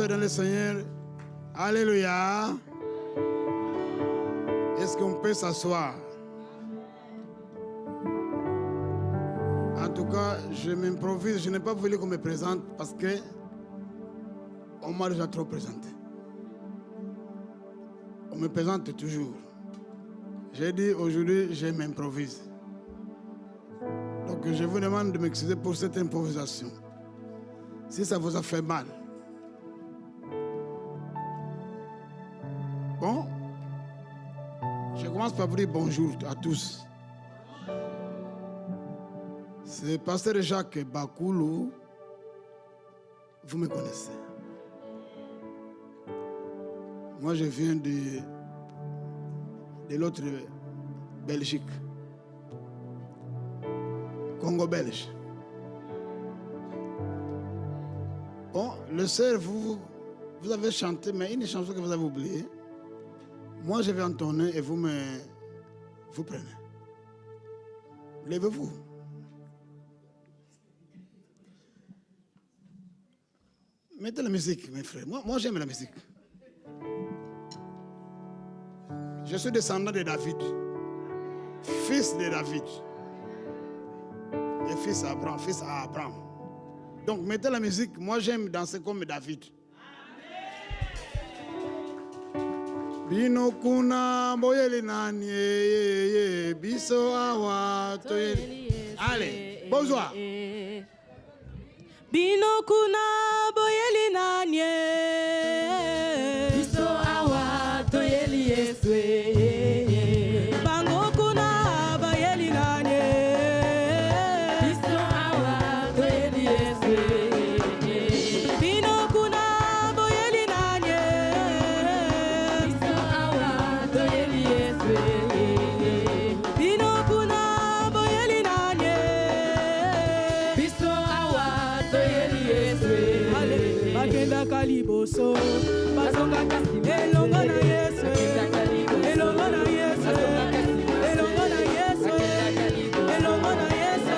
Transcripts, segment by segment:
Dans le Seigneur, alléluia. Est-ce qu'on peut s'asseoir? En tout cas, je m'improvise. Je n'ai pas voulu qu'on me présente parce que on m'a déjà trop présenté. On me présente toujours. J'ai dit aujourd'hui, je m'improvise. Donc je vous demande de m'excuser pour cette improvisation. Si ça vous a fait mal. Bon, je commence par vous dire bonjour à tous. C'est Pasteur Jacques Bakoulou. Vous me connaissez. Moi, je viens de l'autre Belgique. Congo belge. Bon, le sœur, vous avez chanté, mais une chanson que vous avez oubliée. Moi, je vais entonner et vous prenez. Levez-vous. Mettez la musique, mes frères. Moi j'aime la musique. Je suis descendant de David, fils de David, et fils à Abraham. Donc, mettez la musique. Moi, j'aime danser comme David. Bino kuna boyeli nani biso awa toyeli. Allez, bonsoir. Bino kuna boyeli nani biso awa toyeli eswe. Bango kuna boyeli nani biso awa toyeli eswe. Bino kuna boyeli nani biso awa toyeli eswe. Bino kuna boyeli nani biso awa toyeli eswe. Bakenda kaliboso bazonga kasi elongo na Yesu. Elongo na Yesu. Elongo na Yesu. Elongo na Yesu.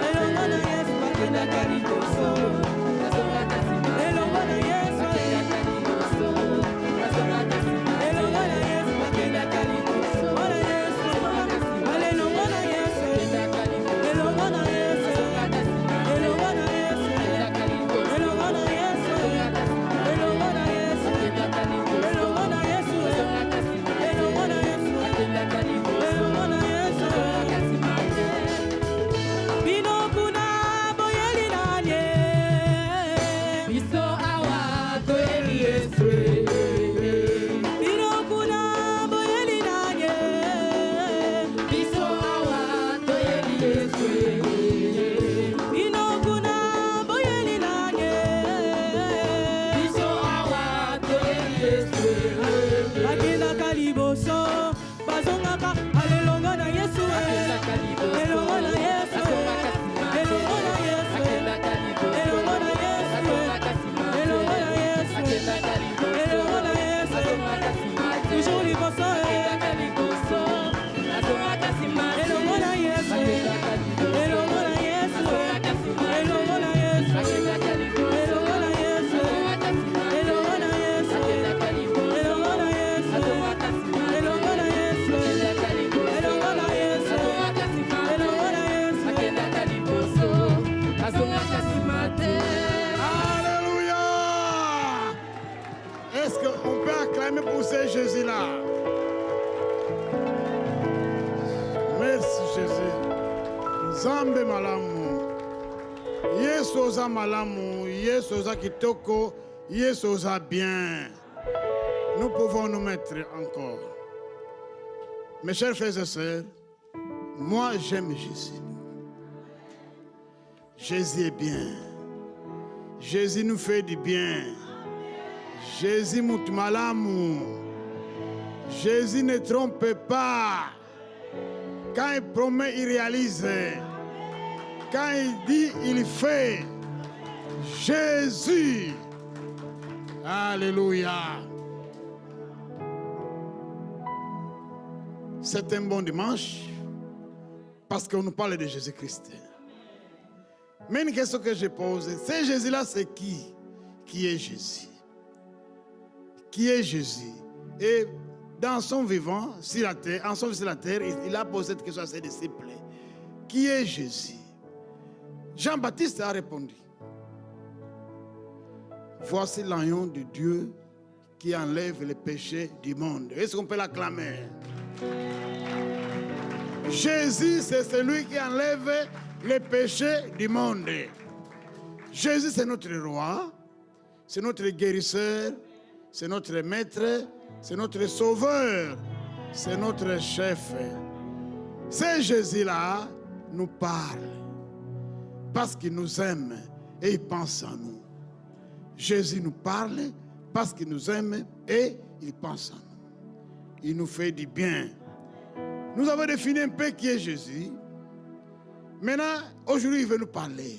Elongo na Yesu. Bakenda kaliboso bazonga kasi elongo na Yesu. Elongo na Yesu. Bakenda kaliboso na Yesu. Elongo na Yesu. Elongo na Yesu. Elongo na Yesu. Elongo na Yesu. Elongo na Yesu. Elongo na Yesu. Elongo na Yesu. Elongo na Yesu. Bino kuna boyeli nanye biso awa toyeli Yesu. Bino kuna boyeli nanye biso awa toyeli Yesu. Bino kuna boyeli nanye biso awa toyeli Yesu. Bakenda kaliboso bazongaka alelongo na Yesu. Elongo na Yesu. Elongo na Yesu. Elongo na Yesu. Elongo na Yesu. Elongo na Yesu. Toujours liboso. Elongo na Yesu. Elongo na Yesu. Elongo na Yesu. Elongo na Yesu. Elongo na Yesu. Elongo na Yesu. Elongo na Yesu. Elongo na Yesu. Elongo na Yesu. Alléluia. Est-ce qu'on peut acclamer pour ce Jésus-là? Merci Jésus. Zambe malamu. Yesu oza malamu, Yesu oza kitoko, Yesu oza bien. Nous pouvons nous mettre encore. Mes chers frères et sœurs, moi j'aime Jésus. Jésus est bien. Jésus nous fait du bien. Jésus mutu malamu. Jésus ne trompe pas. Quand il promet, il réalise. Quand il dit, il fait. Jésus. Alléluia. C'est un bon dimanche parce qu'on nous parle de Jésus-Christ. Mais une question que je pose, c'est Jésus-là, c'est qui? Qui est Jésus? Qui est Jésus? Et dans son vivant sur la terre, en son vivant sur la terre, il a posé cette question à ses disciples. Qui est Jésus? Jean-Baptiste a répondu. Voici l'agneau de Dieu qui enlève les péchés du monde. Est-ce qu'on peut l'acclamer? Jésus, c'est celui qui enlève les péchés du monde. Jésus, c'est notre roi, c'est notre guérisseur, c'est notre maître, c'est notre sauveur, c'est notre chef. Ce Jésus-là nous parle parce qu'il nous aime et il pense en nous. Jésus nous parle parce qu'il nous aime et il pense en nous. Il nous fait du bien. Nous avons défini un peu qui est Jésus. Maintenant, aujourd'hui, il veut nous parler.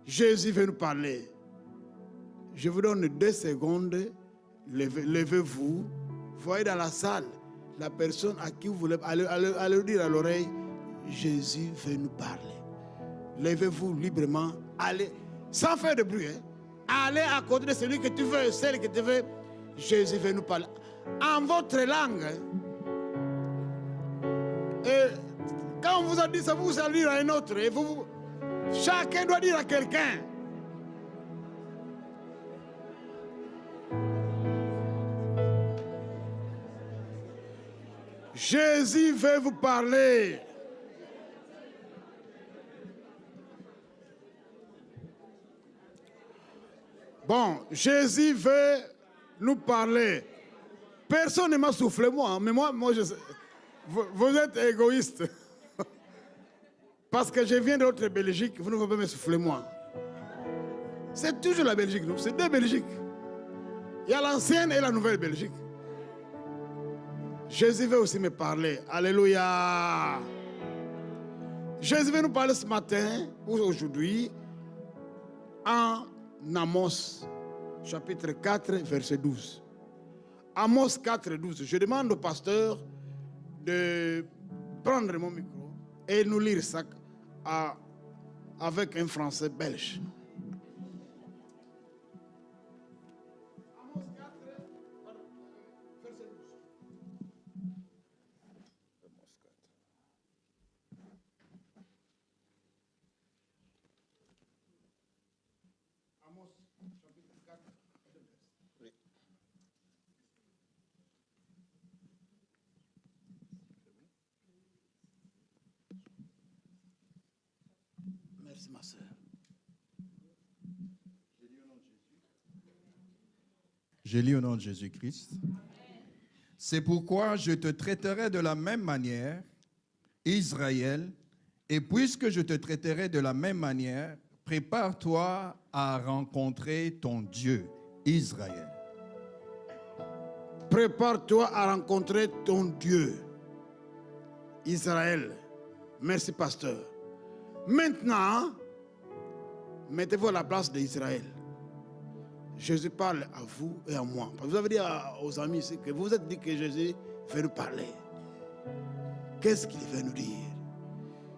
Jésus veut nous parler. Je vous donne 2 secondes. Levez-vous. Voyez dans la salle la personne à qui vous voulez aller dire à l'oreille, Jésus veut nous parler. Levez-vous librement. Allez, sans faire de bruit. Allez à côté de celui que tu veux, celle que tu veux. Jésus veut nous parler. En votre langue. Et quand on vous a dit ça, vous allez dire à un autre. Et chacun doit dire à quelqu'un. Jésus veut vous parler. Bon, Jésus veut nous parler. Personne ne m'a soufflé, moi. Mais moi vous êtes égoïste. Parce que je viens de l'autre Belgique, vous ne pouvez pas me souffler, moi. C'est toujours la Belgique, non? C'est 2 Belgiques. Il y a l'ancienne et la nouvelle Belgique. Jésus veut aussi me parler. Alléluia. Jésus veut nous parler ce matin, ou aujourd'hui, en Amos, chapitre 4, verset 12. Amos 4, 12. Je demande au pasteur de prendre mon micro et nous lire ça avec un français belge. Amos 4, verset 12. Amos chapitre 4, oui. Merci ma soeur. Je lis au nom de Jésus-Christ. C'est pourquoi je te traiterai de la même manière, Israël, et puisque je te traiterai de la même manière, prépare-toi à rencontrer ton Dieu, Israël. Prépare-toi à rencontrer ton Dieu, Israël. Merci, pasteur. Maintenant, mettez-vous à la place d'Israël. Jésus parle à vous et à moi. Vous avez dit aux amis ici que vous vous êtes dit que Jésus veut nous parler. Qu'est-ce qu'il veut nous dire?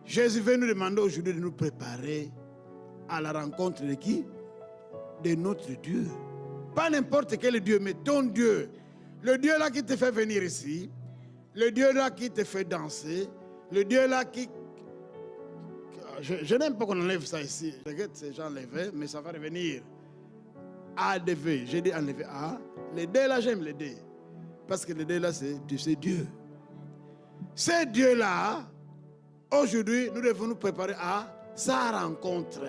Jésus veut nous demander aujourd'hui de nous préparer à la rencontre de qui? De notre Dieu. Pas n'importe quel Dieu, mais ton Dieu. Le Dieu là qui te fait venir ici. Le Dieu là qui te fait danser. Le Dieu là qui... Je n'aime pas qu'on enlève ça ici. Je regrette ces gens enlevés, mais ça va revenir. A-D-V. J'ai dit enlever A. Les D là, j'aime les D. Parce que les D là, c'est Dieu. Ce Dieu là, aujourd'hui, nous devons nous préparer à sa rencontre.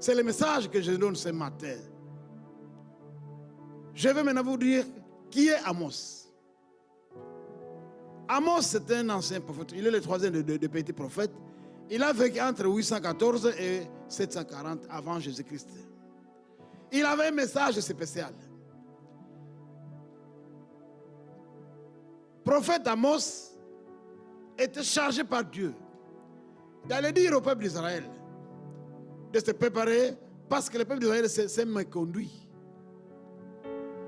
C'est le message que je donne ce matin. Je vais maintenant vous dire qui est Amos. Amos, c'est un ancien prophète. Il est le troisième des petits prophètes. Il a vécu entre 814 et 740 avant Jésus-Christ. Il avait un message spécial. Le prophète Amos était chargé par Dieu d'aller dire au peuple d'Israël de se préparer parce que le peuple d'Israël s'est méconduit.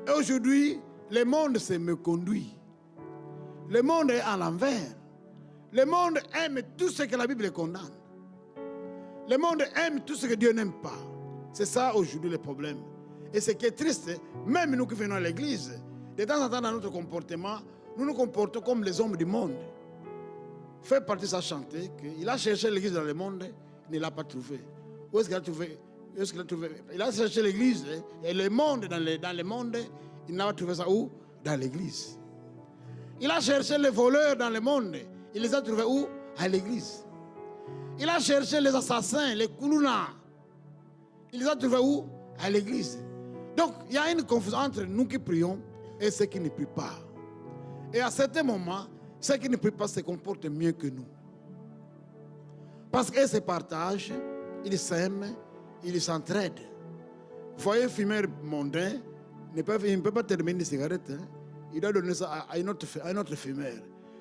Et aujourd'hui, le monde s'est méconduit. Le monde est à l'envers. Le monde aime tout ce que la Bible condamne. Le monde aime tout ce que Dieu n'aime pas. C'est ça aujourd'hui le problème. Et ce qui est triste, même nous qui venons à l'église, de temps en temps dans notre comportement, nous nous comportons comme les hommes du monde. Fait partie de sa chanter qu'il a cherché l'église dans le monde, il ne l'a pas trouvé. Où est-ce qu'il a trouvé? Il a cherché l'église et le monde dans le monde, il n'a pas trouvé ça où? Dans l'église. Il a cherché les voleurs dans le monde, il les a trouvés où? À l'église. Il a cherché les assassins, les koulouna, il les a trouvés où? À l'église. Donc il y a une confusion entre nous qui prions et ceux qui ne prient pas. Et à certains moments, ceux qui ne prient pas se comportent mieux que nous. Parce qu'ils se partagent, ils s'aiment, ils s'entraident. Vous voyez, un fumeur mondain, il ne peut pas terminer une cigarette. Hein? Il doit donner ça à un autre fumeur.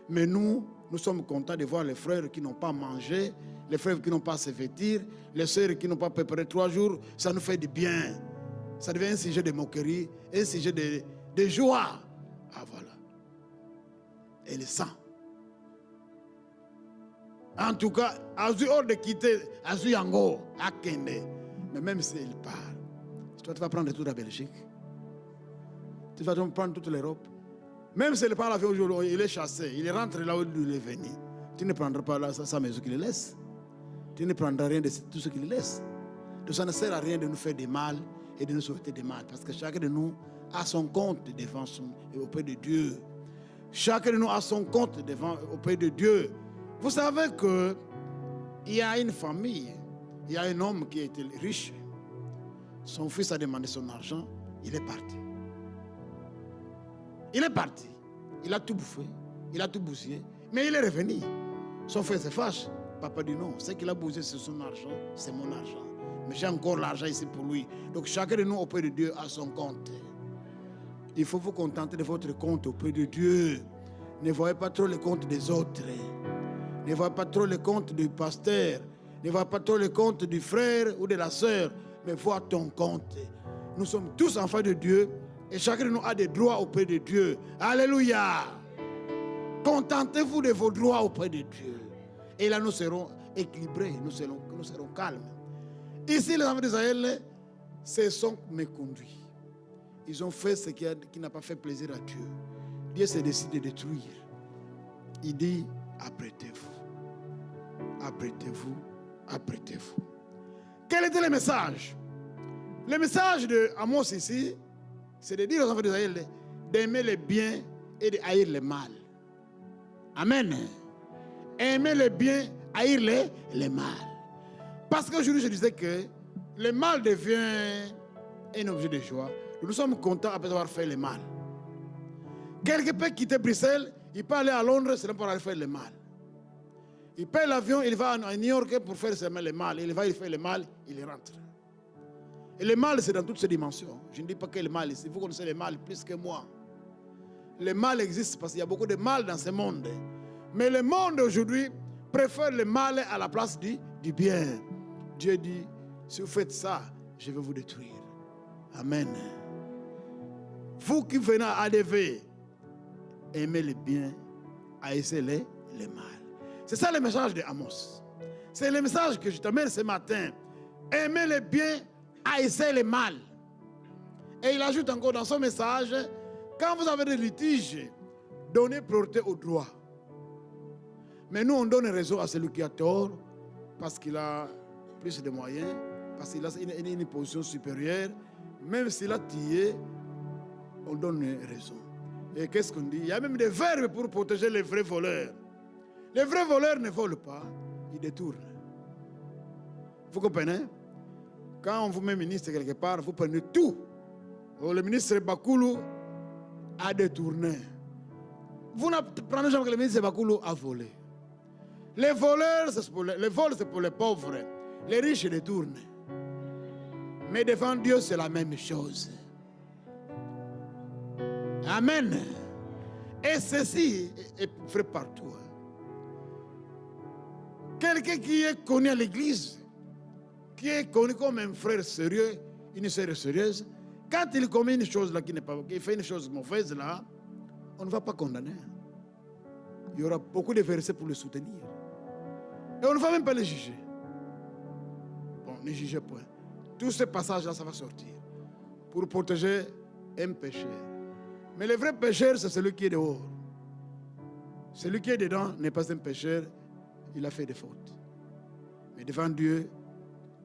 Mais nous sommes contents de voir les frères qui n'ont pas mangé, les frères qui n'ont pas à se vêtir, les sœurs qui n'ont pas préparé 3 jours. Ça nous fait du bien. Ça devient un sujet de moquerie, un sujet de joie. Ah voilà. Et le sang. En tout cas, Azu hors de quitter Azu Yango, à Kende. Mais même s'il part, toi tu vas prendre toute la Belgique. Tu vas prendre toute l'Europe. Même s'il part l'avion aujourd'hui, il est chassé, il rentre là où il est venu. Tu ne prendras pas là sa maison qu'il laisse. Tu ne prendras rien de tout ce qu'il laisse. Donc ça ne sert à rien de nous faire du mal et de nous souhaiter du mal. Parce que chacun de nous a son compte devant auprès de Dieu. Chacun de nous a son compte auprès de Dieu. Vous savez qu'il y a une famille, il y a un homme qui était riche. Son fils a demandé son argent, il est parti. Il est parti. Il a tout bouffé, il a tout bousillé, mais il est revenu. Son frère se fâche. Papa dit non, ce qu'il a bousillé, c'est son argent, c'est mon argent. Mais j'ai encore l'argent ici pour lui. Donc chacun de nous auprès de Dieu a son compte. Il faut vous contenter de votre compte auprès de Dieu. Ne voyez pas trop le compte des autres. Ne voyez pas trop le compte du pasteur. Ne voyez pas trop le compte du frère ou de la sœur. Mais vois ton compte. Nous sommes tous enfants de Dieu. Et chacun de nous a des droits auprès de Dieu. Alléluia. Contentez-vous de vos droits auprès de Dieu. Et là, nous serons équilibrés. Nous serons calmes. Ici, les enfants d'Israël se sont méconduits. Ils ont fait ce qui n'a pas fait plaisir à Dieu. Dieu s'est décidé de détruire. Il dit, apprêtez-vous. Apprêtez-vous. Apprêtez-vous. Quel était le message? Le message de Amos ici, c'est de dire aux enfants d'Israël d'aimer le bien et de haïr le mal. Amen. Aimer le bien, haïr le mal. Parce qu'aujourd'hui, je disais que le mal devient un objet de joie. Nous sommes contents après avoir fait le mal. Quelqu'un peut quitter Bruxelles, il peut aller à Londres seulement pour aller faire le mal. Il paye l'avion, il va à New York pour faire seulement le mal. Il va, il fait le mal, il rentre. Et le mal, c'est dans toutes ses dimensions. Je ne dis pas que le mal ici, vous connaissez le mal plus que moi. Le mal existe parce qu'il y a beaucoup de mal dans ce monde. Mais le monde aujourd'hui préfère le mal à la place du bien. Dieu dit, si vous faites ça, je vais vous détruire. Amen. Vous qui venez à ADV, aimez le bien, haïssez le mal. C'est ça le message de Amos. C'est le message que je t'amène ce matin. Aimez le bien, haïssez le mal. Et il ajoute encore dans son message, quand vous avez des litiges, donnez priorité au droit. Mais nous, on donne raison à celui qui a tort, parce qu'il a plus de moyens, parce qu'il a une position supérieure. Même s'il a tué, on donne raison. Et qu'est-ce qu'on dit? Il y a même des verbes pour protéger les vrais voleurs. Les vrais voleurs ne volent pas, ils détournent. Vous comprenez? Quand on vous met ministre quelque part, vous prenez tout. Oh, le ministre Bakoulou a détourné. Vous ne prenez jamais que le ministre Bakoulou a volé. Les voleurs, les vols, c'est pour les pauvres. Les riches détournent. Mais devant Dieu, c'est la même chose. Amen. Et ceci est vrai partout. Quelqu'un qui est connu à l'église, qui est connu comme un frère sérieux, une sœur sérieuse, quand il commet une chose là qui n'est pas, qui fait une chose mauvaise là, on ne va pas condamner. Il y aura beaucoup de versets pour le soutenir. Et on ne va même pas le juger. Bon, ne jugez point. Tout ce passage-là, ça va sortir pour protéger un pécheur. Mais le vrai pécheur, c'est celui qui est dehors. Celui qui est dedans n'est pas un pécheur, il a fait des fautes. Mais devant Dieu,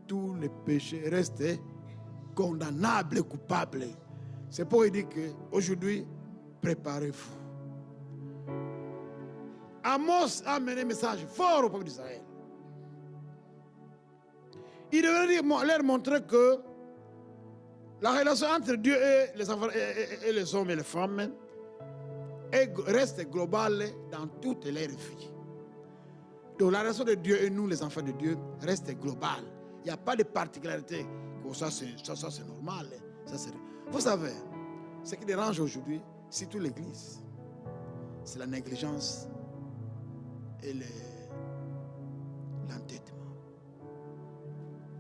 tous les péchés restent condamnables et coupables. C'est pour lui dire qu'aujourd'hui, préparez-vous. Amos a amené un message fort au peuple d'Israël. Il devrait leur montrer que la relation entre Dieu et les enfants, et les hommes et les femmes reste globale dans toutes les vies. Donc la relation de Dieu et nous, les enfants de Dieu, reste globale. Il n'y a pas de particularité. Ça c'est normal. Vous savez, ce qui dérange aujourd'hui, c'est toute l'Église. C'est la négligence et l'entêtement.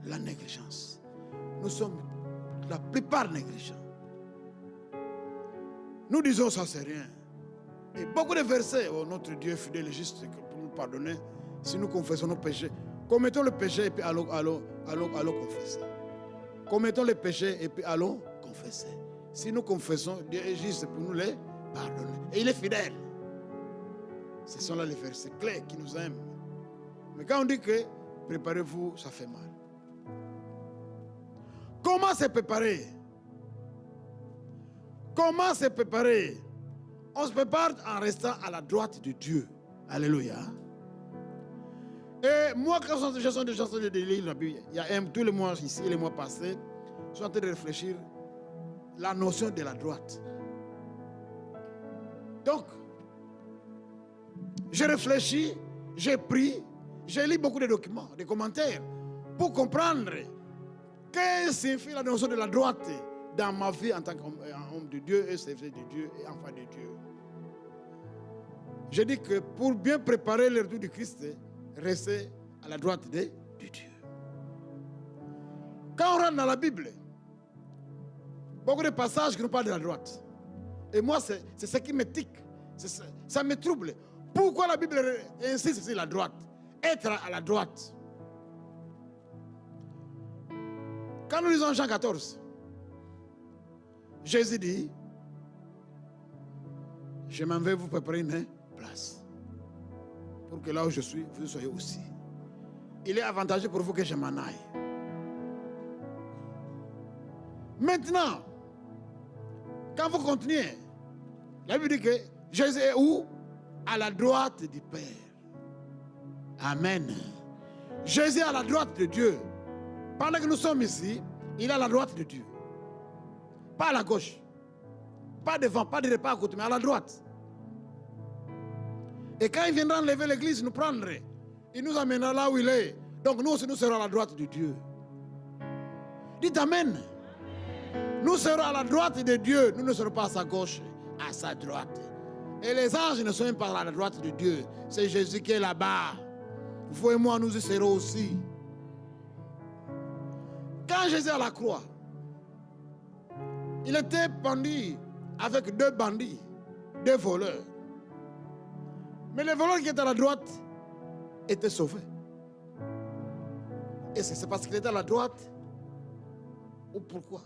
La négligence. Nous sommes la plupart négligents. Nous disons ça c'est rien. Et beaucoup de versets, oh, notre Dieu est fidèle et juste pour nous pardonner si nous confessons nos péchés. Commettons le péché et puis allons confesser. Commettons le péché et puis allons confesser. Si nous confessons, Dieu est juste pour nous les pardonner. Et il est fidèle. Ce sont là les versets clés qui nous aiment. Mais quand on dit que préparez-vous, ça fait mal. Comment se préparer? Comment se préparer? On se prépare en restant à la droite de Dieu. Alléluia. Et moi, quand je suis en train de lire la Bible, il y a tous les mois ici, les mois passés, je suis en train de réfléchir la notion de la droite. Donc, je réfléchis, j'ai pris, j'ai lu beaucoup de documents, des commentaires, pour comprendre qu'est-ce que signifie la notion de la droite dans ma vie en tant qu'homme de Dieu et serviteur de Dieu et enfant de Dieu. J'ai dit que pour bien préparer le retour du Christ, restez à la droite de Dieu. Quand on rentre dans la Bible, beaucoup de passages qui nous parlent de la droite. Et moi, c'est ce qui me tique. Ça me trouble. Pourquoi la Bible insiste sur la droite? Être à la droite. Quand nous lisons Jean 14, Jésus dit, je m'en vais vous préparer une place. Pour que là où je suis, vous soyez aussi. Il est avantageux pour vous que je m'en aille. Maintenant, quand vous continuez, la Bible dit que Jésus est où? À la droite du Père. Amen. Jésus est à la droite de Dieu. Pendant que nous sommes ici, il est à la droite de Dieu. Pas à la gauche. Pas devant, pas derrière, pas à côté, mais à la droite. Et quand il viendra enlever l'église, nous prendre, il nous amènera là où il est. Donc nous aussi, nous serons à la droite de Dieu. Dites Amen. Nous serons à la droite de Dieu. Nous ne serons pas à sa gauche, à sa droite. Et les anges ne sont même pas à la droite de Dieu. C'est Jésus qui est là-bas. Vous et moi, nous y serons aussi. Quand Jésus est à la croix, il était pendu avec 2 bandits, 2 voleurs. Mais les voleurs qui étaient à la droite étaient sauvés. Est-ce que c'est parce qu'il était à la droite? Ou pourquoi?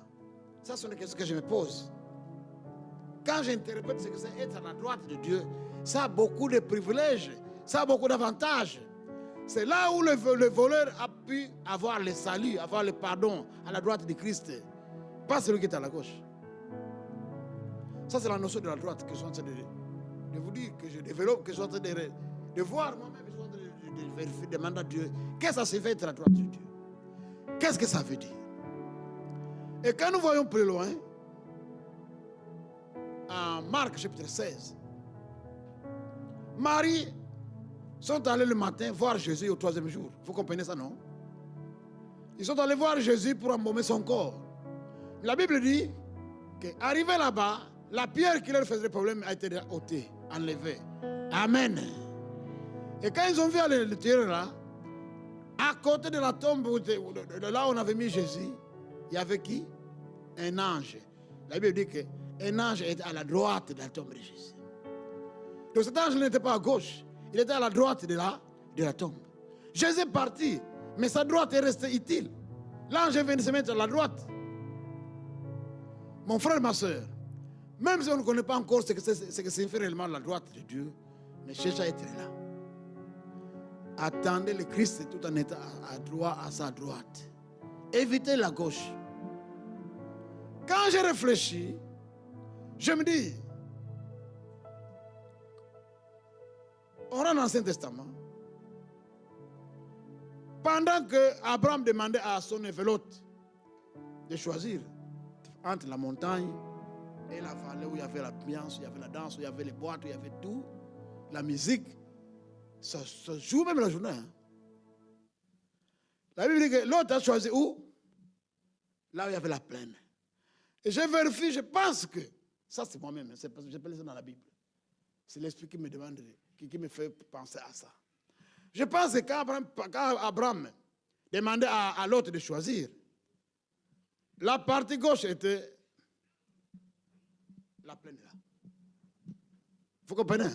Ça, c'est une question que je me pose. Quand j'interprète ce que c'est être à la droite de Dieu, ça a beaucoup de privilèges, ça a beaucoup d'avantages. C'est là où le voleur a pu avoir le salut, avoir le pardon à la droite de Christ. Pas celui qui est à la gauche. Ça, c'est la notion de la droite que je suis en train de vous dire, que je développe, que je suis en train de voir moi-même, je suis en train de vérifier, demander à Dieu, qu'est-ce que ça signifie être à la droite de Dieu? Qu'est-ce que ça veut dire? Et quand nous voyons plus loin, en Marc chapitre 16, Marie sont allés le matin voir Jésus au 3e jour. Vous comprenez ça, non? Ils sont allés voir Jésus pour embaumer son corps. La Bible dit qu'arrivé là-bas, la pierre qui leur faisait problème a été ôtée, enlevée. Amen. Et quand ils ont vu aller le tirer là, à côté de la tombe de là où on avait mis Jésus, il y avait qui? Un ange. La Bible dit qu'un ange était à la droite de la tombe de Jésus. Donc cet ange n'était pas à gauche, il était à la droite de la tombe. Jésus est parti, mais sa droite est restée utile. L'ange est venu se mettre à la droite. Mon frère, ma soeur, même si on ne connaît pas encore ce que signifie réellement la droite de Dieu, mais cherchez à être là. Attendez le Christ tout en étant à sa droite. Évitez la gauche. Quand j'ai réfléchi, je me dis, on rentre dans l'Ancien Testament. Pendant que Abraham demandait à son évelote de choisir entre la montagne et la vallée où il y avait l'ambiance, où il y avait la danse, où il y avait les boîtes, où il y avait tout, la musique, ça joue même la journée. Hein? La Bible dit que l'autre a choisi où? Là où il y avait la plaine. Et je vérifie, je pense que, ça c'est moi-même, c'est parce que j'ai pas lu ça dans la Bible. C'est l'Esprit qui me demande, qui me fait penser à ça. Je pense que quand Abraham demandait à l'autre de choisir, la partie gauche était la plaine là. Vous comprenez?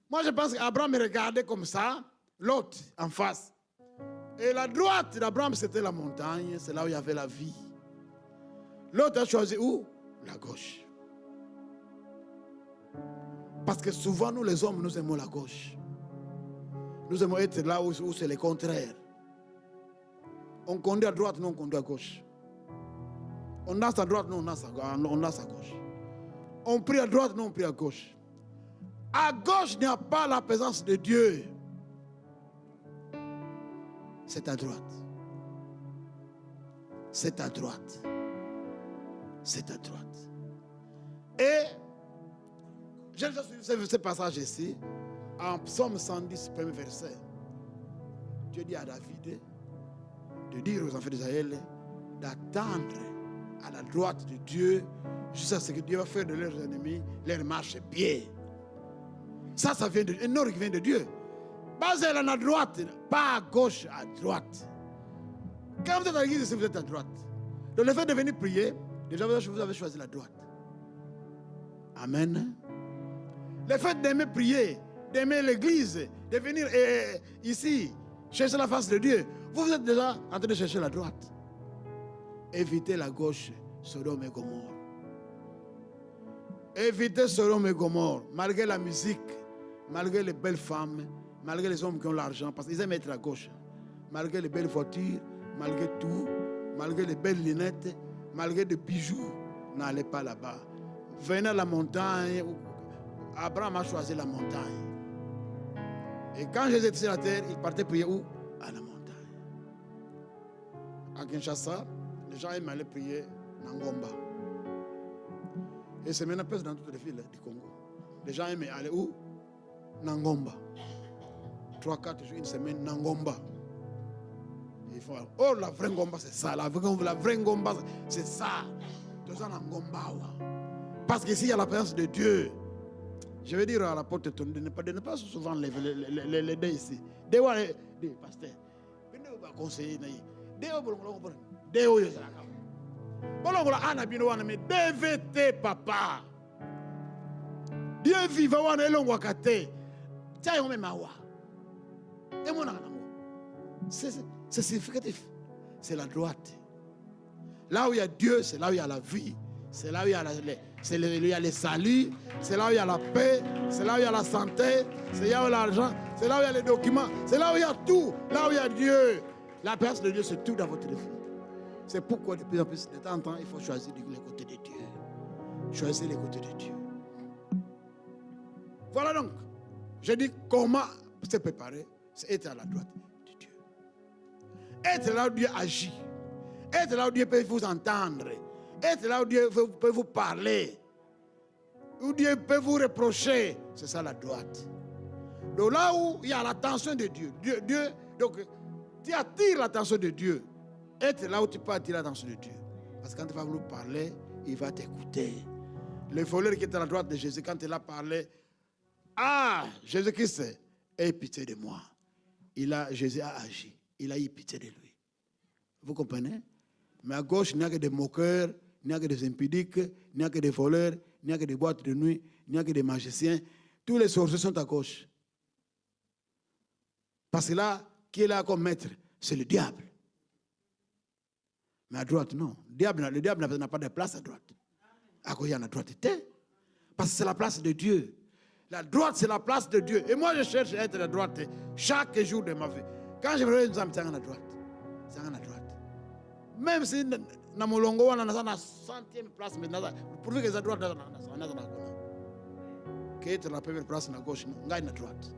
Moi je pense qu'Abraham regardait comme ça, l'autre en face. Et la droite d'Abraham c'était la montagne, c'est là où il y avait la vie. L'autre a choisi où? La gauche. Parce que souvent nous les hommes nous aimons la gauche. Nous aimons être là où c'est le contraire. On conduit à droite, nous on conduit à gauche. On danse à droite, nous on danse à gauche. On prie à droite, nous on prie à gauche. À gauche, il n'y a pas la présence de Dieu. C'est à droite. C'est à droite. C'est à droite. Et j'ai déjà suivi ce passage ici, en Psaume 110, premier verset. Dieu dit à David de dire aux enfants d'Israël d'attendre à la droite de Dieu jusqu'à ce que Dieu va faire de leurs ennemis leur marche-pied. Ça vient de un ordre qui vient de Dieu. Basé à la droite, pas à gauche, à droite. Quand vous êtes à l'église, vous êtes à droite. Donc le fait de venir prier, déjà vous avez choisi la droite. Amen. Le fait d'aimer prier, d'aimer l'église, de venir ici, chercher la face de Dieu, vous êtes déjà en train de chercher la droite. Évitez la gauche, Sodome et Gomorrhe. Évitez Sodome et Gomorrhe, malgré la musique, malgré les belles femmes, malgré les hommes qui ont l'argent, parce qu'ils aiment être à gauche. Malgré les belles voitures, malgré tout, malgré les belles lunettes, malgré des bijoux, n'allez pas là-bas. Venez à la montagne. Abraham a choisi la montagne. Et quand Jésus était sur la terre, il partait prier où? À la montagne. À Kinshasa, les gens aiment aller prier Nangomba. Et c'est maintenant presque dans toutes les villes du Congo. Les gens aiment aller où? Nangomba. 3-4 jours, une semaine, Nangomba. Il faut, oh, la vraie Ngomba, c'est ça. La vraie Ngomba, c'est ça. Tout ça, Nangomba. Parce qu'ici, il y a la présence de Dieu. Je vais dire à la porte de ne pas souvent les deux ici. Des pasteurs. Venez vous conseiller. DVT, papa. Dieu vivant, c'est significatif. C'est la droite. Là où il y a Dieu, c'est là où il y a la vie. C'est là où il y a le salut. C'est là où il y a la paix. C'est là où il y a la santé. C'est là où il y a l'argent. C'est là où il y a les documents. C'est là où il y a tout. Là où il y a Dieu. La présence de Dieu, c'est tout dans votre vie. C'est pourquoi de plus en plus, de temps en temps, il faut choisir les côtés de Dieu. Choisir les côtés de Dieu. Voilà donc. Je dis comment se préparer. C'est être à la droite de Dieu. Être là où Dieu agit. Être là où Dieu peut vous entendre. Être là où Dieu peut vous parler. Où Dieu peut vous reprocher. C'est ça la droite. Donc là où il y a l'attention de Dieu. Donc tu attires l'attention de Dieu. Être là où tu peux attirer l'attention de Dieu. Parce que quand tu vas vouloir parler, il va t'écouter. Le voleur qui était à la droite de Jésus, quand il a parlé, ah, Jésus-Christ, aie pitié de moi. Jésus a agi. Il a eu pitié de lui. Vous comprenez? Mais à gauche, il n'y a que des moqueurs, il n'y a que des impudiques, il n'y a que des voleurs, il n'y a que des boîtes de nuit, il n'y a que des magiciens. Tous les sorciers sont à gauche. Parce que là, qui est là comme maître? C'est le diable. Mais à droite, non. Le diable n'a pas de place à droite. À cause il y a la droite. Parce que c'est la place de Dieu. La droite, c'est la place de Dieu. Et moi, je cherche à être à la droite chaque jour de ma vie. Quand je me réveille, c'est à la droite. C'est à la droite. Même si dans mon longo, on a la 100e place, mais pour que la droite, on a qui est la première place à la gauche, on a la droite.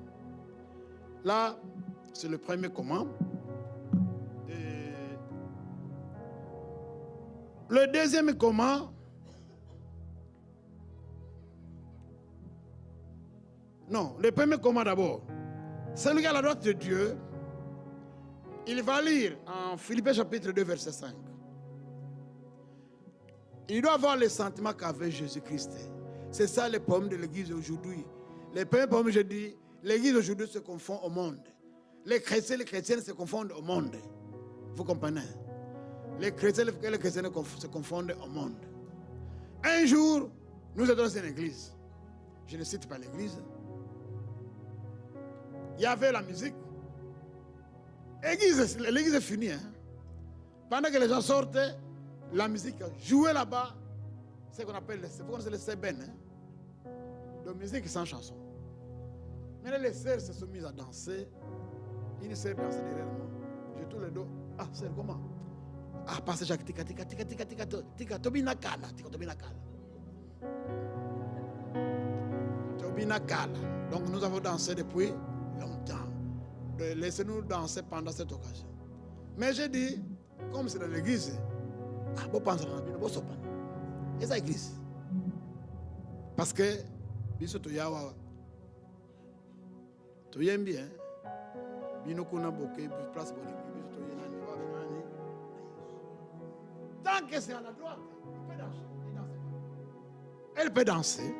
Là, c'est le premier commandement. Le deuxième commandement, non, le premier commandement d'abord. Celui qui est à la droite de Dieu, il va lire en Philippiens chapitre 2, verset 5. Il doit avoir le sentiment qu'avait Jésus-Christ. C'est ça le problème de l'Église aujourd'hui. Le premier problème, je dis, l'Église aujourd'hui se confond au monde. Les chrétiens et les chrétiennes se confondent au monde. Vous comprenez? Les chrétiens et les chrétiennes se confondent au monde. Un jour, nous étions dans une église. Je ne cite pas l'église. Il y avait la musique. L'église est finie. Hein? Pendant que les gens sortaient, la musique jouait là-bas. C'est ce qu'on appelle le seben. Hein? De musique sans chanson. Maintenant, les sœurs se sont mises à danser. Une sœur dansait derrière moi. J'ai tout le dos. Ah, sœur, comment? Ah, pasteur Jacques, tika, tobina kala. Donc nous avons dansé depuis longtemps. Laissez-nous danser pendant cette occasion. Mais j'ai dit, comme c'est dans l'église, ah, bon, pensez dans la Bible, bon, sopan. Et c'est l'église. Parce que, biso to yawa, to yem bien, bino kuna boke, place pour l'église, biso to yenani, wabenani. Tant que c'est à la droite, il peut danser. Elle peut danser.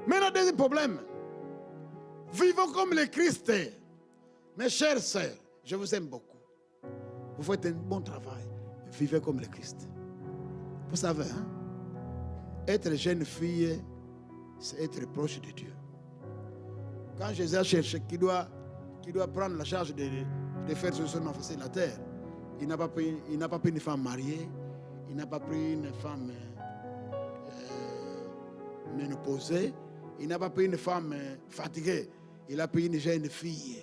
Mais le deuxième problème, vivons comme le Christ. Mes chères sœurs, je vous aime beaucoup. Vous faites un bon travail. Vivez comme le Christ. Vous savez, hein? Être jeune fille, c'est être proche de Dieu. Quand Jésus a cherché qui doit prendre la charge de faire ce son enfant sur la terre, il n'a pas pris une femme mariée, il n'a pas pris une femme ménopausée, il n'a pas pris une femme fatiguée, il a pris une jeune fille.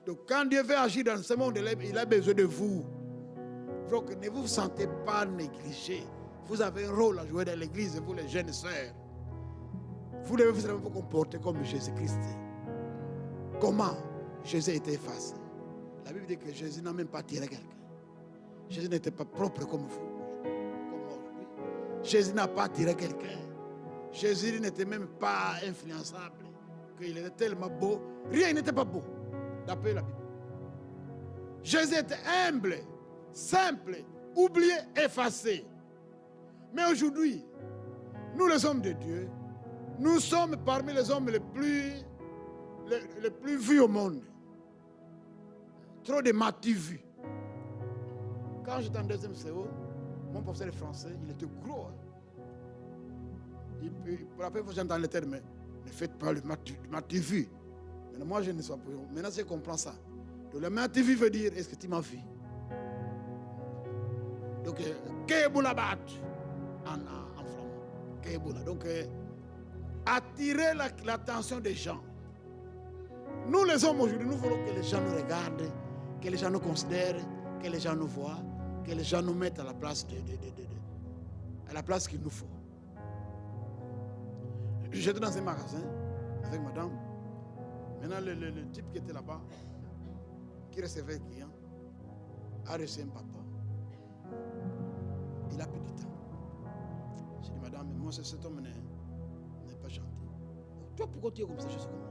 Donc quand Dieu veut agir dans ce monde, il a besoin de vous. Donc ne vous sentez pas négligé. Vous avez un rôle à jouer dans l'église, vous les jeunes sœurs. Vous devez vous comporter comme Jésus-Christ. Comment Jésus était effacé? La Bible dit que Jésus n'a même pas tiré quelqu'un. Jésus n'était pas propre comme vous, comme aujourd'hui. Jésus n'a pas tiré quelqu'un. Jésus n'était même pas influençable. Qu'il était tellement beau. Rien n'était pas beau, d'après la Bible. Jésus était humble, simple, oublié, effacé. Mais aujourd'hui, nous les hommes de Dieu, nous sommes parmi les hommes les plus vus au monde. Trop de matis vus. Quand j'étais en deuxième CO, mon professeur de français, il était gros. Pour la première fois, j'entends le terme, mais ne faites pas le matis vu. Mais moi, je ne sais pas. Maintenant, je comprends ça. Donc, le matis vu veut dire, est-ce que tu m'as vu? Donc, Keboula en flamand. Keboula. Donc, attirer l'attention des gens. Nous, les hommes, aujourd'hui, nous voulons que les gens nous regardent, que les gens nous considèrent, que les gens nous voient, que les gens nous mettent à la place à la place qu'il nous faut. J'étais dans un magasin avec madame. Maintenant, le type qui était là-bas, qui recevait les clients, a reçu un papa. Il a pris du temps. J'ai dit, madame, moi, cet homme n'est pas gentil. Toi, pourquoi tu es comme ça? Je sais comment.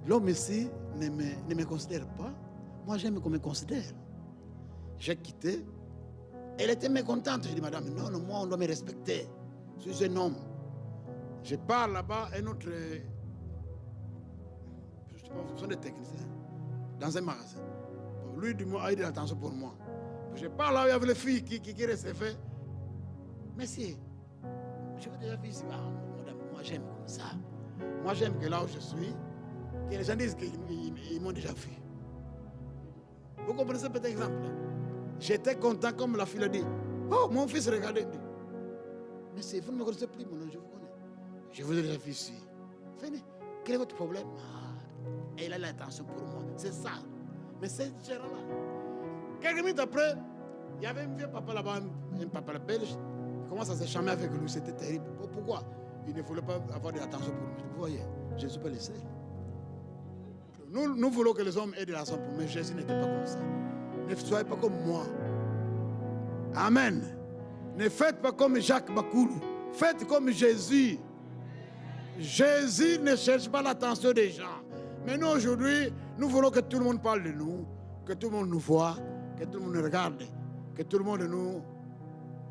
L'homme ici ne me considère pas. Moi, j'aime qu'on me considère. J'ai quitté. Elle était mécontente. J'ai dit, madame, non, moi, on doit me respecter. Je suis un homme. Je parle là-bas, un autre. Je sais pas, ce sont des techniciens. Dans un magasin. Lui, du moins, a eu de l'attention pour moi. Je parle là, il y avait les filles qui recevaient. Merci. Je vous ai déjà vu ici. Ah, madame, moi, j'aime comme ça. Moi, j'aime que là où je suis, que les gens disent qu'ils m'ont déjà vu. Vous comprenez ce petit exemple? J'étais content comme la fille a dit. Oh, mon fils, regardez. Mais si vous ne me connaissez plus, mon nom, je vous connais. Je vous ai déjà vu ici. Venez, quel est votre problème? Ah, elle a l'attention pour moi. C'est ça. Mais c'est gérant-là. Quelques minutes après, il y avait un vieux papa là-bas, un papa belge, qui commence à se charmer avec lui. C'était terrible. Pourquoi? Il ne voulait pas avoir de l'attention pour lui. Vous voyez, je ne suis pas le seul. Nous voulons que les hommes aient de l'attention pour nous, mais Jésus n'était pas comme ça. Ne soyez pas comme moi. Amen. Ne faites pas comme Jacques Bakoulou. Faites comme Jésus. Jésus ne cherche pas l'attention des gens. Mais nous, aujourd'hui, nous voulons que tout le monde parle de nous, que tout le monde nous voit, que tout le monde nous regarde, que tout le monde nous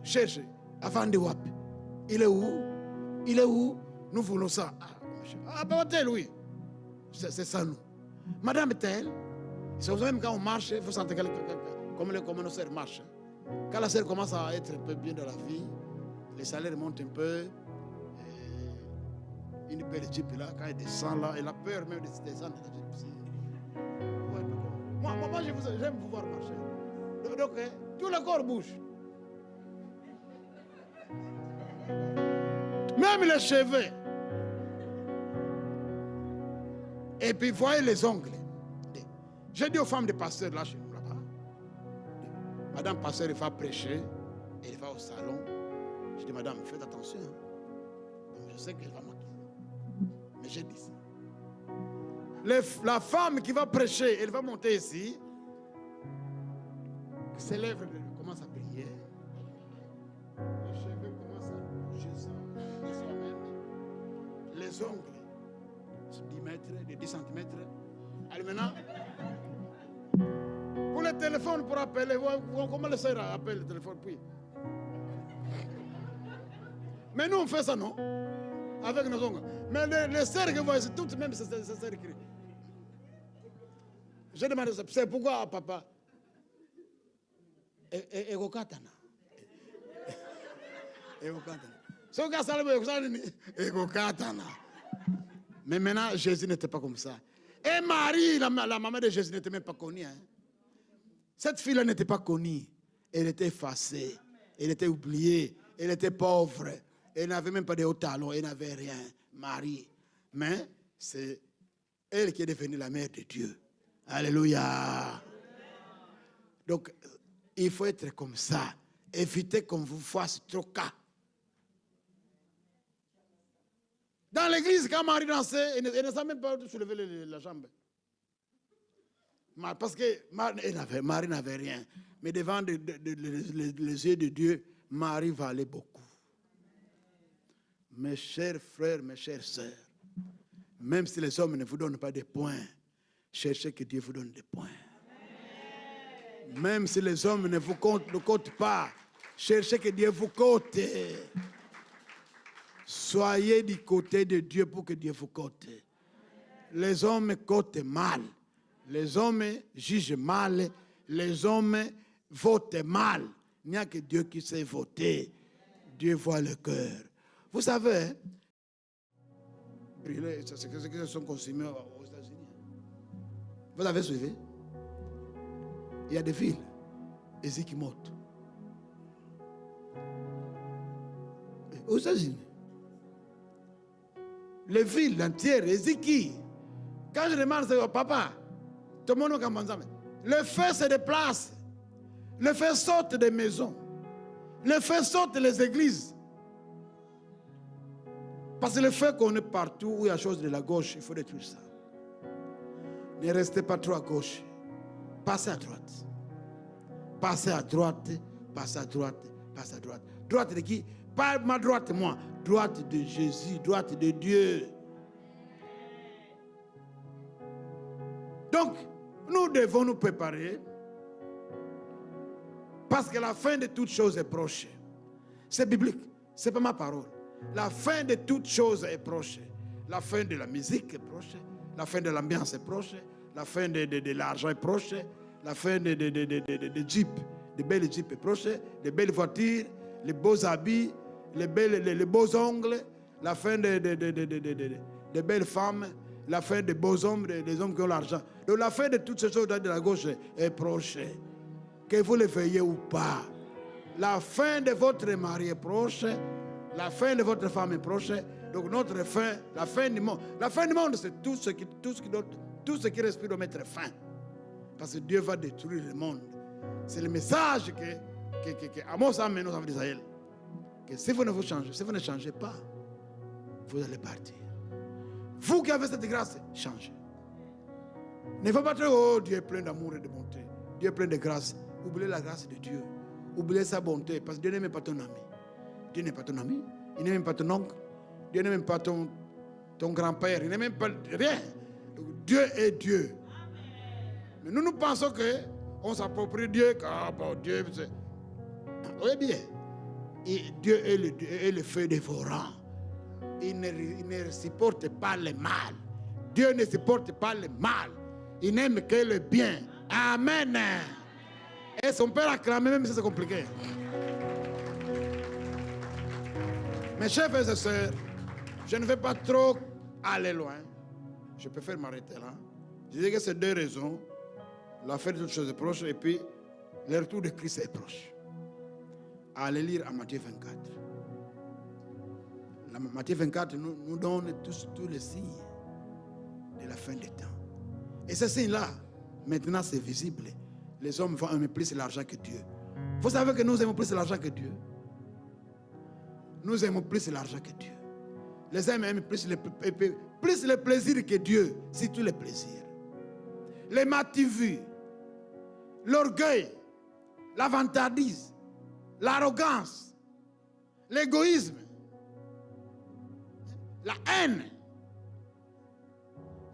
cherche. Avant de WAP. Il est où? Il est où? Nous voulons ça. Ah, ben, tel, oui. C'est ça, nous. Madame tel, c'est même quand on marche, il faut sentir comme nos sœurs marchent. Quand la sœur commence à être un peu bien dans la vie, les salaires montent un peu. Une belle jeep là, quand elle descend là, elle a peur même de descendre dans la jeep. Ouais, moi j'aime vous voir marcher. Donc, tout le corps bouge. Même les cheveux. Et puis, voyez les ongles. J'ai dit aux femmes de pasteur là chez nous, là-bas. Madame pasteur, il va prêcher. Elle va au salon. Je dis, madame, faites attention. Donc, je sais qu'elle va maquiller. Mais j'ai dit ça. La femme qui va prêcher, elle va monter ici. Ses lèvres commencent à briller. Les cheveux commencent à bouger ça. Les ongles. 10 mètres, de 10 cm. Allez, maintenant, pour le téléphone, pour appeler, comment le sœur appelle le téléphone, puis. Mais nous, on fait ça, non? Avec nos ongles. Mais les sœurs que vous voyez, c'est toutes même ces sœurs écrites. Je demande ça, c'est pourquoi, papa? Egokatana. Egokatana. Ce que ça veut dire, Egokatana. Mais maintenant, Jésus n'était pas comme ça. Et Marie, la maman de Jésus, n'était même pas connue. Hein. Cette fille-là n'était pas connue. Elle était effacée. Elle était oubliée. Elle était pauvre. Elle n'avait même pas de hauts talons. Elle n'avait rien. Marie. Mais c'est elle qui est devenue la mère de Dieu. Alléluia. Donc, il faut être comme ça. Évitez qu'on vous fasse trop cas. Dans l'église, quand Marie dansait, elle ne savait même pas soulever la jambe. Parce que Marie n'avait rien. Mais devant les yeux de Dieu, Marie valait beaucoup. Mes chers frères, mes chères sœurs, même si les hommes ne vous donnent pas des points, cherchez que Dieu vous donne des points. Même si les hommes ne vous comptent pas, cherchez que Dieu vous compte. Soyez du côté de Dieu pour que Dieu vous compte. Les hommes comptent mal. Les hommes jugent mal. Les hommes votent mal. Il n'y a que Dieu qui sait voter. Dieu voit le cœur. Vous savez, c'est ce qui sont consumés aux États-Unis. Vous avez suivi? Il y a des villes, et qui montent. Aux États-Unis. Les villes entières, Eziki. Quand je demande, c'est papa, tout le monde a le feu se déplace. Le feu saute des maisons. Le feu saute des églises. Parce que le feu qu'on est partout où il y a chose de la gauche, il faut détruire ça. Ne restez pas trop à gauche. Passez à droite. Passez à droite. passe à droite, passe à droite. Droite de qui? Pas ma droite, moi. Droite de Jésus, droite de Dieu. Donc, nous devons nous préparer parce que la fin de toutes choses est proche. C'est biblique, ce n'est pas ma parole. La fin de toutes choses est proche. La fin de la musique est proche. La fin de l'ambiance est proche. La fin de l'argent est proche. La fin de Jeep, de belles Jeep est proche. De belles voitures, les beaux habits, les beaux ongles. La fin de belles femmes. La fin des beaux hommes, des hommes qui ont l'argent. Donc la fin de toutes ces choses de la gauche est proche. Que vous le veuillez ou pas. La fin de votre mari est proche. La fin de votre femme est proche. Donc notre fin, la fin du monde. La fin du monde, c'est tout ce qui respire doit mettre fin. Parce que Dieu va détruire le monde. C'est le message que Amos a amené aux enfants d'Israël. Que si vous ne changez pas, vous allez partir. Vous qui avez cette grâce, changez. Ne faut pas dire, oh, Dieu est plein d'amour et de bonté. Dieu est plein de grâce. Oubliez la grâce de Dieu. Oubliez sa bonté. Parce que Dieu n'est même pas ton ami. Dieu n'est pas ton ami. Il n'est même pas ton oncle. Dieu n'est même pas ton grand-père. Il n'est même pas rien. Donc, Dieu est Dieu. Mais nous pensons qu'on s'approprie Dieu. Ah bon, Dieu, c'est... Oui, bien. Et Dieu est le feu dévorant. Il ne supporte pas le mal. Dieu ne supporte pas le mal. Il n'aime que le bien. Amen. Et son père a clamé, même si c'est compliqué. Mes chers frères et sœurs, je ne vais pas trop aller loin. Je préfère m'arrêter là. Je dis que c'est deux raisons. La fin de toutes choses est proche et puis le retour de Christ est proche. Allez lire à Matthieu 24. Matthieu 24 nous donne tous les signes de la fin des temps. Et ces signes-là, maintenant c'est visible. Les hommes vont aimer plus l'argent que Dieu. Vous savez que nous aimons plus l'argent que Dieu. Nous aimons plus l'argent que Dieu. Les hommes aiment plus le plaisir que Dieu, surtout les plaisirs. Les mativues, l'orgueil, la vantardise, l'arrogance, l'égoïsme, la haine.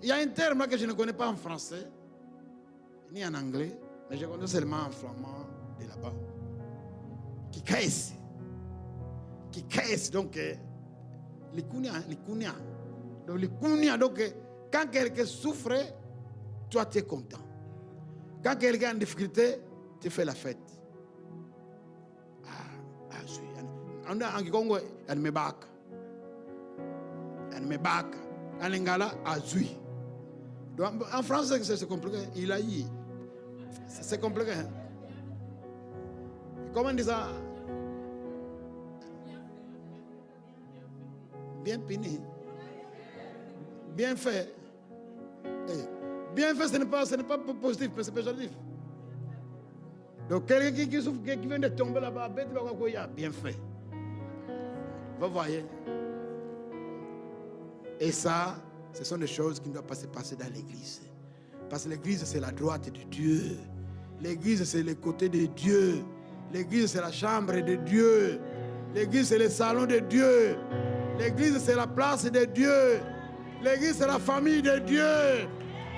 Il y a un terme là que je ne connais pas en français, ni en anglais, mais je connais seulement en flamand de là-bas. Qui caisse. Qui caisse, donc, les kounia. Donc, les kounia, donc, quand quelqu'un souffre, toi, tu es content. Quand quelqu'un est en difficulté, tu fais la fête. En Congo, il me baka. En Lingala, azui. En français, c'est compliqué. Il a eu. C'est compliqué. Hein? Comment on dit ça? Bien puni. Bien fait. Bien fait, ce n'est pas positif, mais c'est péjoratif. Donc, quelqu'un qui souffre, qui vient de tomber là-bas, bien fait. Vous voyez? Et ça, ce sont des choses qui ne doivent pas se passer dans l'église. Parce que l'église, c'est la droite de Dieu. L'église, c'est le côté de Dieu. L'église, c'est la chambre de Dieu. L'église, c'est le salon de Dieu. L'église, c'est la place de Dieu. L'église, c'est la famille de Dieu.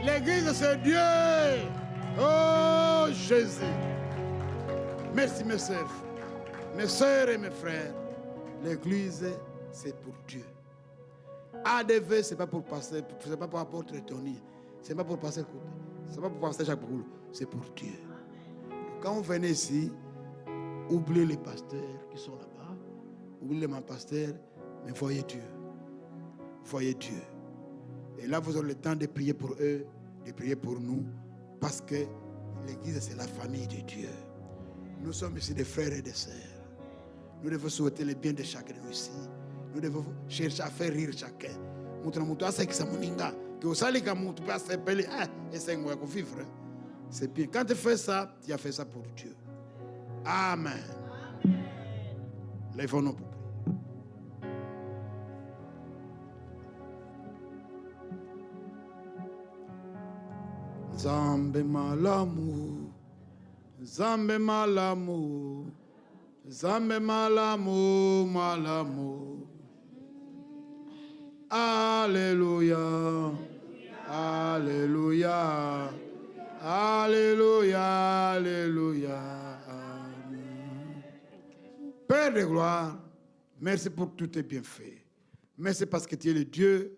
L'église, c'est Dieu. Oh, Jésus. Merci, mes sœurs. Mes sœurs et mes frères. L'église, c'est pour Dieu. ADV, ce n'est pas pour passer, ce n'est pas pour apporter Tony, ce n'est pas pour passer Coupe, ce n'est pas pour passer Jacques Boulou, c'est pour Dieu. Quand vous venez ici, oubliez les pasteurs qui sont là-bas, oubliez les pasteurs, mais voyez Dieu. Voyez Dieu. Et là, vous aurez le temps de prier pour eux, de prier pour nous, parce que l'église, c'est la famille de Dieu. Nous sommes ici des frères et des sœurs. Nous devons souhaiter le bien de chacun de nous ici. Nous devons chercher à faire rire chacun. C'est bien. Quand tu fais ça, tu as fait ça pour Dieu. Amen. Lèvons-nous pour prier. Zambe malamu, Zambe malamu, malamu. Alléluia. Alléluia. Alléluia. Alléluia. Amen. Père de gloire, merci pour tous tes bienfaits. Merci parce que tu es le Dieu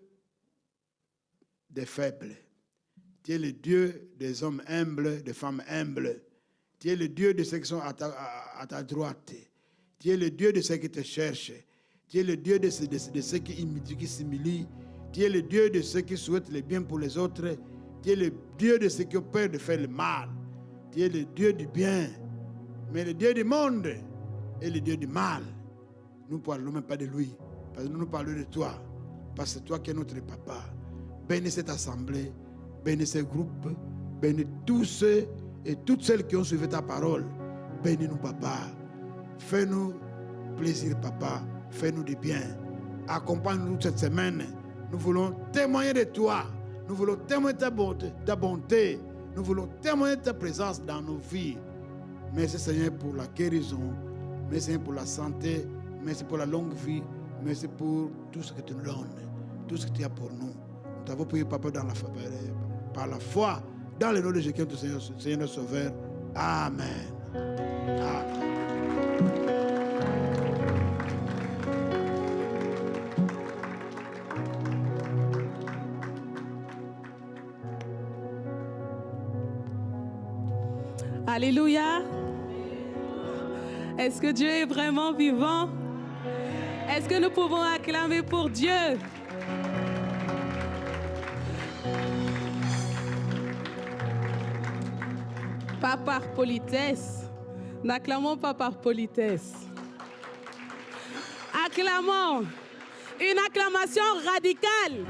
des faibles. Tu es le Dieu des hommes humbles, des femmes humbles. Tu es le Dieu de ceux qui sont à ta droite. Tu es le Dieu de ceux qui te cherchent. Tu es le Dieu de ceux qui s'humilient. Tu es le Dieu de ceux qui souhaitent le bien pour les autres. Tu es le Dieu de ceux qui ont peur de faire le mal. Tu es le Dieu du bien. Mais le Dieu du monde est le Dieu du mal. Nous ne parlons même pas de lui. Parce que nous parlons de toi. Parce que c'est toi qui es notre papa. Bénis cette assemblée. Bénis ce groupe. Bénis tous ceux et toutes celles qui ont suivi ta parole. Bénis-nous, papa. Fais-nous plaisir, papa. Fais-nous du bien. Accompagne-nous cette semaine. Nous voulons témoigner de toi. Nous voulons témoigner de ta bonté. Nous voulons témoigner de ta présence dans nos vies. Merci Seigneur pour la guérison. Merci Seigneur pour la santé. Merci pour la longue vie. Merci pour tout ce que tu nous donnes. Tout ce que tu as pour nous. Nous t'avons prié, papa, par la foi. Dans le nom de Jésus, Seigneur notre Sauveur. Amen. Amen. Alléluia. Est-ce que Dieu est vraiment vivant? Est-ce que nous pouvons acclamer pour Dieu? Pas par politesse. N'acclamons pas par politesse. Acclamons. Une acclamation radicale.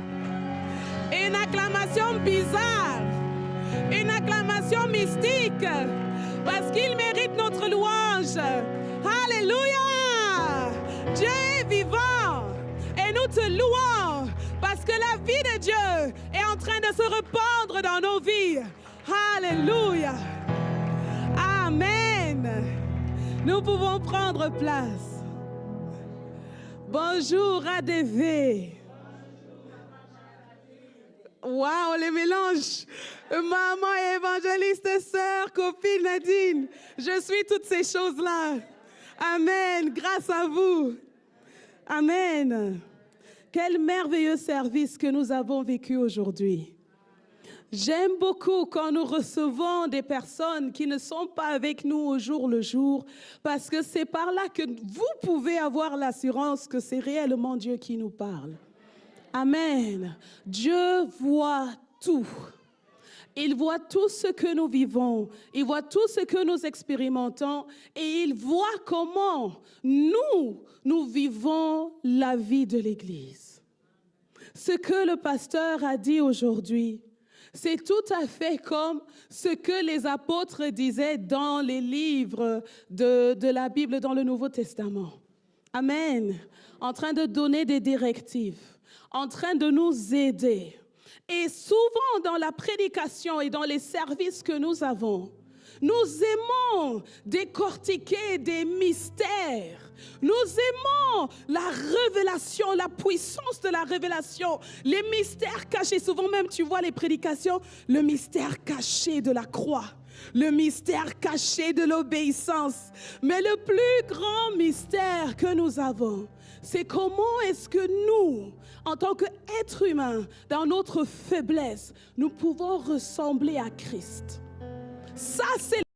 Une acclamation bizarre. Une acclamation mystique. Parce qu'il mérite notre louange. Alléluia. Dieu est vivant. Et nous te louons. Parce que la vie de Dieu est en train de se répandre dans nos vies. Alléluia. Amen. Nous pouvons prendre place. Bonjour ADV. Waouh, les mélanges. Maman et évangéliste, sœur, copine Nadine. Je suis toutes ces choses-là. Amen. Grâce à vous. Amen. Quel merveilleux service que nous avons vécu aujourd'hui. J'aime beaucoup quand nous recevons des personnes qui ne sont pas avec nous au jour le jour, parce que c'est par là que vous pouvez avoir l'assurance que c'est réellement Dieu qui nous parle. Amen. Dieu voit tout. Il voit tout ce que nous vivons. Il voit tout ce que nous expérimentons. Et il voit comment nous vivons la vie de l'Église. Ce que le pasteur a dit aujourd'hui, c'est tout à fait comme ce que les apôtres disaient dans les livres de la Bible, dans le Nouveau Testament. Amen. En train de donner des directives, en train de nous aider. Et souvent dans la prédication et dans les services que nous avons, nous aimons décortiquer des mystères. Nous aimons la révélation, la puissance de la révélation, les mystères cachés. Souvent même, tu vois les prédications, le mystère caché de la croix, le mystère caché de l'obéissance. Mais le plus grand mystère que nous avons, c'est comment est-ce que nous, en tant qu'êtres humains, dans notre faiblesse, nous pouvons ressembler à Christ. Ça, c'est